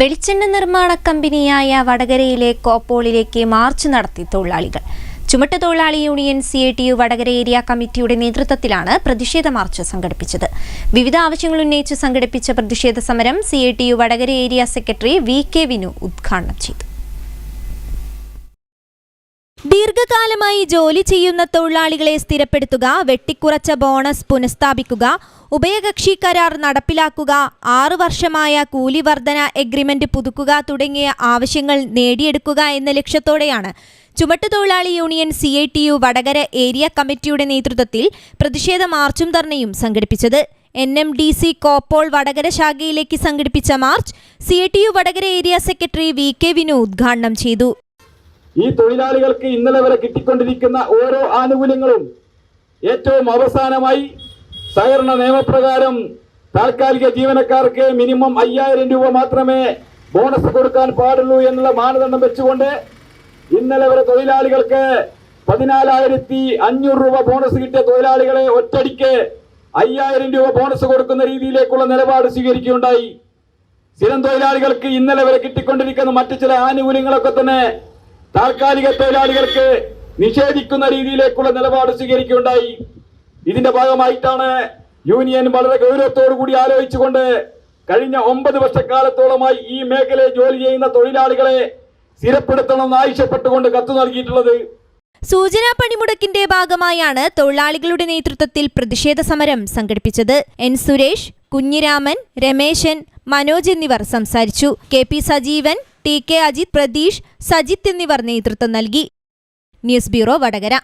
വെളിച്ചെണ്ണ നിർമ്മാണ കമ്പനിയായ വടകരയിലെ കോപ്പോളിലേക്ക് മാർച്ച് നടത്തി തൊഴിലാളികൾ. ചുമട്ടുതൊഴിലാളി യൂണിയൻ CITU വടകര ഏരിയ കമ്മിറ്റിയുടെ നേതൃത്വത്തിലാണ് പ്രതിഷേധ മാർച്ച് സംഘടിപ്പിച്ചത്. വിവിധ ആവശ്യങ്ങൾ ഉന്നയിച്ച് സംഘടിപ്പിച്ച പ്രതിഷേധ സമരം CITU Vadakara area secretary VK Vinu ഉദ്ഘാടനം ചെയ്തു. ദീർഘകാലമായി ജോലി ചെയ്യുന്ന തൊഴിലാളികളെ സ്ഥിരപ്പെടുത്തുക, വെട്ടിക്കുറച്ച ബോണസ് പുനഃസ്ഥാപിക്കുക, ഉഭയകക്ഷി കരാർ നടപ്പിലാക്കുക, 6 വർഷമായ കൂലി വർധന എഗ്രിമെന്റ് പുതുക്കുക തുടങ്ങിയ ആവശ്യങ്ങൾ നേടിയെടുക്കുക എന്ന ലക്ഷ്യത്തോടെയാണ് ചുമട്ടുതൊഴിലാളി യൂണിയൻ CITU വടകര ഏരിയ കമ്മിറ്റിയുടെ നേതൃത്വത്തിൽ പ്രതിഷേധ മാർച്ചും ധർണയും സംഘടിപ്പിച്ചത്. NMDC കോപ്പോൾ വടകര ശാഖയിലേക്ക് സംഘടിപ്പിച്ച March CITU Vadakara area secretary VK Vinu ഉദ്ഘാടനം ചെയ്തു. ഈ തൊഴിലാളികൾക്ക് ഇന്നലെ വരെ കിട്ടിക്കൊണ്ടിരിക്കുന്ന ഓരോ ആനുകൂല്യങ്ങളും ഏറ്റവും അവസാനമായി സഹകരണ നിയമപ്രകാരം താൽക്കാലിക ജീവനക്കാർക്ക് മിനിമം 5000 രൂപ മാത്രമേ ബോണസ് കൊടുക്കാൻ പാടുള്ളൂ എന്നുള്ള മാനദണ്ഡം വെച്ചുകൊണ്ട് ഇന്നലെ വരെ തൊഴിലാളികൾക്ക് 14,500 രൂപ ബോണസ് കിട്ടിയ തൊഴിലാളികളെ ഒറ്റടിക്ക് 5000 രൂപ ബോണസ് കൊടുക്കുന്ന രീതിയിലേക്കുള്ള നിലപാട് സ്വീകരിക്കുകയുണ്ടായി. സ്ഥിരം തൊഴിലാളികൾക്ക് ഇന്നലെ വരെ കിട്ടിക്കൊണ്ടിരിക്കുന്ന മറ്റു ചില ആനുകൂല്യങ്ങളൊക്കെ തന്നെ താൽക്കാലിക തൊഴിലാളികൾക്ക് നിഷേധിക്കുന്ന രീതിയിലേക്കുള്ള നിലപാട് സ്വീകരിക്കുകയുണ്ടായി. ഇതിന്റെ ഭാഗമായിട്ടാണ് യൂണിയൻ വളരെ ഗൗരവത്തോടു കൂടി ആലോചിച്ചുകൊണ്ട് കഴിഞ്ഞ 9 വർഷക്കാലത്തോളമായി ഈ മേഖലയിൽ ജോലി ചെയ്യുന്ന തൊഴിലാളികളെ സ്ഥിരപ്പെടുത്തണമെന്ന് ആവശ്യപ്പെട്ടുകൊണ്ട് കത്ത് നൽകിയിട്ടുള്ളത്. സൂചനാ പണിമുടക്കിന്റെ ഭാഗമായാണ് തൊഴിലാളികളുടെ നേതൃത്വത്തിൽ പ്രതിഷേധ സമരം സംഘടിപ്പിച്ചത്. N സുരേഷ്, കുഞ്ഞിരാമൻ, രമേശൻ, മനോജ് എന്നിവർ സംസാരിച്ചു. KP സജീവൻ, TK അജിത്, പ്രതീഷ്, സജിത്ത് എന്നിവർ നേതൃത്വം നൽകി. News bureau Vadakara.